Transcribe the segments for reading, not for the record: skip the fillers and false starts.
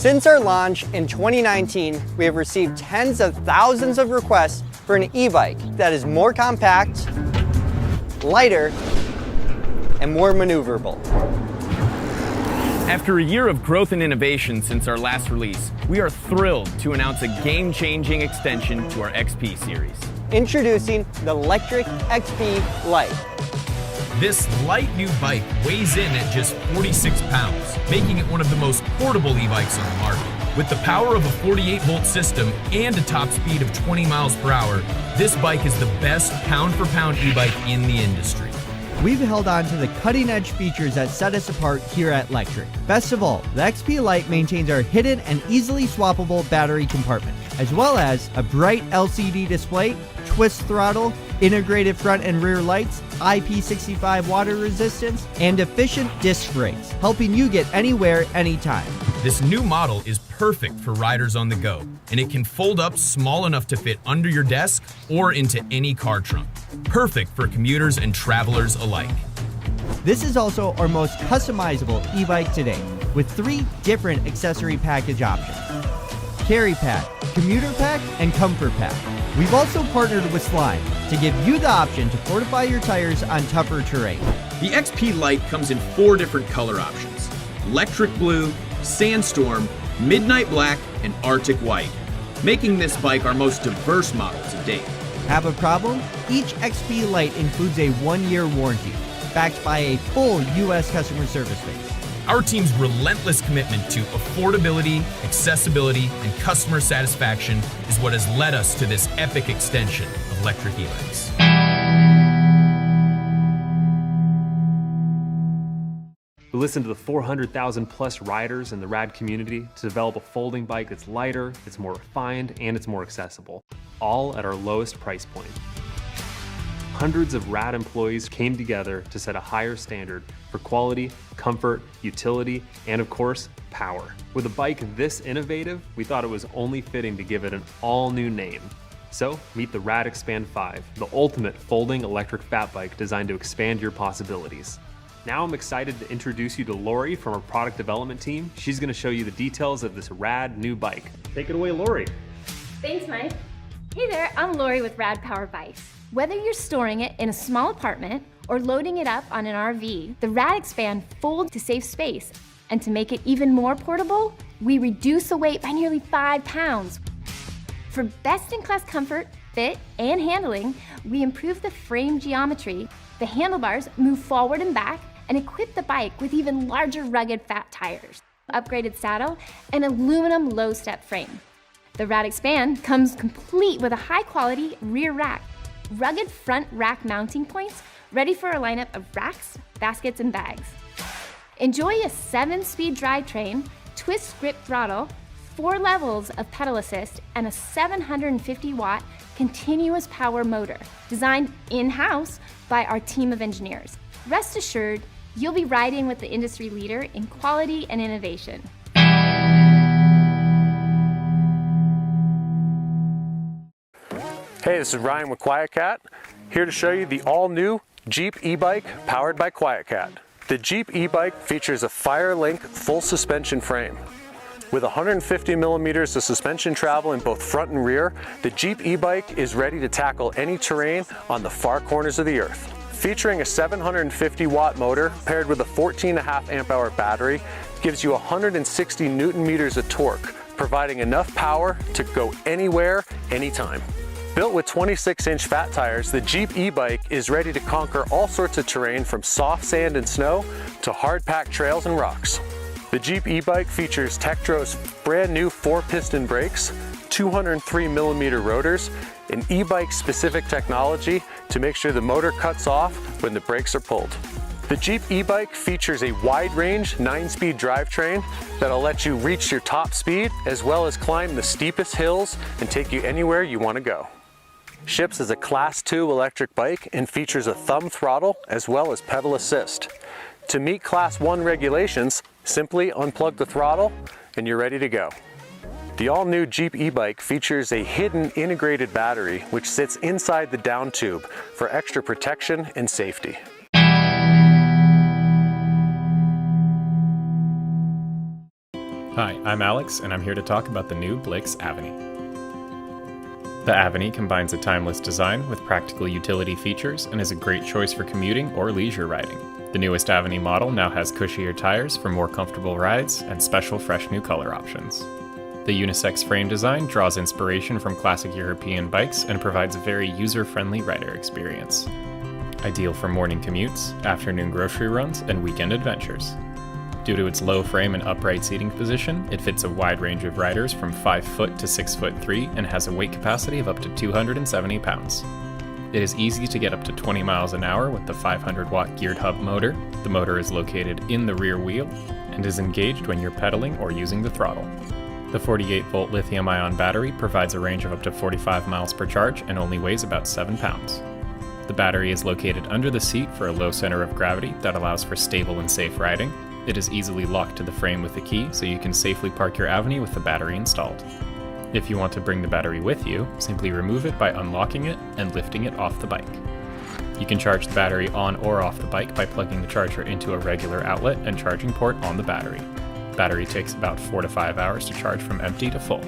Since our launch in 2019, we have received tens of thousands of requests for an e-bike that is more compact, lighter, and more maneuverable. After a year of growth and innovation since our last release, we are thrilled to announce a game-changing extension to our XP series. Introducing the LectricXP Lite. This light new bike weighs in at just 46 pounds, making it one of the most portable e-bikes on the market. With the power of a 48-volt system and a top speed of 20 miles per hour, this bike is the best pound-for-pound e-bike in the industry. We've held on to the cutting-edge features that set us apart here at Lectric. Best of all, the XP Lite maintains our hidden and easily swappable battery compartment, as well as a bright LCD display, twist throttle, integrated front and rear lights, IP65 water resistance, and efficient disc brakes, helping you get anywhere, anytime. This new model is perfect for riders on the go, and it can fold up small enough to fit under your desk or into any car trunk. Perfect for commuters and travelers alike. This is also our most customizable e-bike today, with 3 different accessory package options: Carry Pack, Commuter Pack, and Comfort Pack. We've also partnered with Slime to give you the option to fortify your tires on tougher terrain. The XP Lite comes in 4 different color options: Electric Blue, Sandstorm, Midnight Black, and Arctic White, making this bike our most diverse model to date. Have a problem? Each XP Lite includes a 1-year warranty, backed by a full U.S. customer service base. Our team's relentless commitment to affordability, accessibility, and customer satisfaction is what has led us to this epic extension of electric e-bikes. We listened to the 400,000 plus riders in the RAD community to develop a folding bike that's lighter, it's more refined, and it's more accessible, all at our lowest price point. Hundreds of RAD employees came together to set a higher standard for quality, comfort, utility, and of course, power. With a bike this innovative, we thought it was only fitting to give it an all-new name. So, meet the RadExpand 5, the ultimate folding electric fat bike designed to expand your possibilities. Now I'm excited to introduce you to Lori from our product development team. She's gonna show you the details of this rad new bike. Take it away, Lori. Thanks, Mike. Hey there, I'm Lori with Rad Power Bikes. Whether you're storing it in a small apartment or loading it up on an RV, the RadExpand folds to save space. And to make it even more portable, we reduce the weight by nearly 5 pounds. For best-in-class comfort, fit, and handling, we improve the frame geometry. The handlebars move forward and back and equip the bike with even larger rugged fat tires, upgraded saddle, and aluminum low-step frame. The RadExpand comes complete with a high-quality rear rack, rugged front rack mounting points, ready for a lineup of racks, baskets, and bags. Enjoy a 7-speed drivetrain, twist grip throttle, 4 levels of pedal assist, and a 750-watt continuous power motor, designed in-house by our team of engineers. Rest assured, you'll be riding with the industry leader in quality and innovation. Hey, this is Ryan with QuietCat, here to show you the all-new Jeep e-bike powered by QuietCat. The Jeep e-bike features a FireLink full suspension frame. With 150 millimeters of suspension travel in both front and rear, the Jeep e-bike is ready to tackle any terrain on the far corners of the earth. Featuring a 750-watt motor paired with a 14.5 amp-hour battery, gives you 160 Newton meters of torque, providing enough power to go anywhere, anytime. Built with 26-inch fat tires, the Jeep e-bike is ready to conquer all sorts of terrain from soft sand and snow to hard-packed trails and rocks. The Jeep e-bike features Tektron's brand new 4-piston brakes, 203mm rotors, and e-bike specific technology to make sure the motor cuts off when the brakes are pulled. The Jeep e-bike features a wide-range 9-speed drivetrain that'll let you reach your top speed as well as climb the steepest hills and take you anywhere you want to go. Ships as a Class 2 electric bike and features a thumb throttle as well as pedal assist. To meet Class 1 regulations, simply unplug the throttle and you're ready to go. The all-new Jeep e-bike features a hidden integrated battery which sits inside the down tube for extra protection and safety. Hi, I'm Alex, and I'm here to talk about the new Blix Aveny. The Aveny combines a timeless design with practical utility features and is a great choice for commuting or leisure riding. The newest Aveny model now has cushier tires for more comfortable rides and special fresh new color options. The unisex frame design draws inspiration from classic European bikes and provides a very user-friendly rider experience. Ideal for morning commutes, afternoon grocery runs, and weekend adventures. Due to its low frame and upright seating position, it fits a wide range of riders from 5 foot to 6'3" and has a weight capacity of up to 270 pounds. It is easy to get up to 20 miles an hour with the 500-watt geared hub motor. The motor is located in the rear wheel and is engaged when you're pedaling or using the throttle. The 48-volt lithium-ion battery provides a range of up to 45 miles per charge and only weighs about 7 pounds. The battery is located under the seat for a low center of gravity that allows for stable and safe riding. It is easily locked to the frame with a key, so you can safely park your Aveny with the battery installed. If you want to bring the battery with you, simply remove it by unlocking it and lifting it off the bike. You can charge the battery on or off the bike by plugging the charger into a regular outlet and charging port on the battery. Battery takes about 4 to 5 hours to charge from empty to full.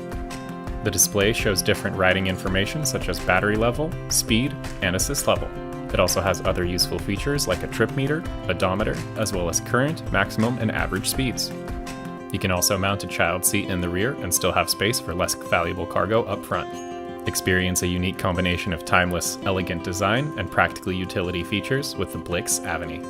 The display shows different riding information such as battery level, speed, and assist level. It also has other useful features like a trip meter, odometer, as well as current, maximum, and average speeds. You can also mount a child seat in the rear and still have space for less valuable cargo up front. Experience a unique combination of timeless, elegant design and practical utility features with the Blix Aveny.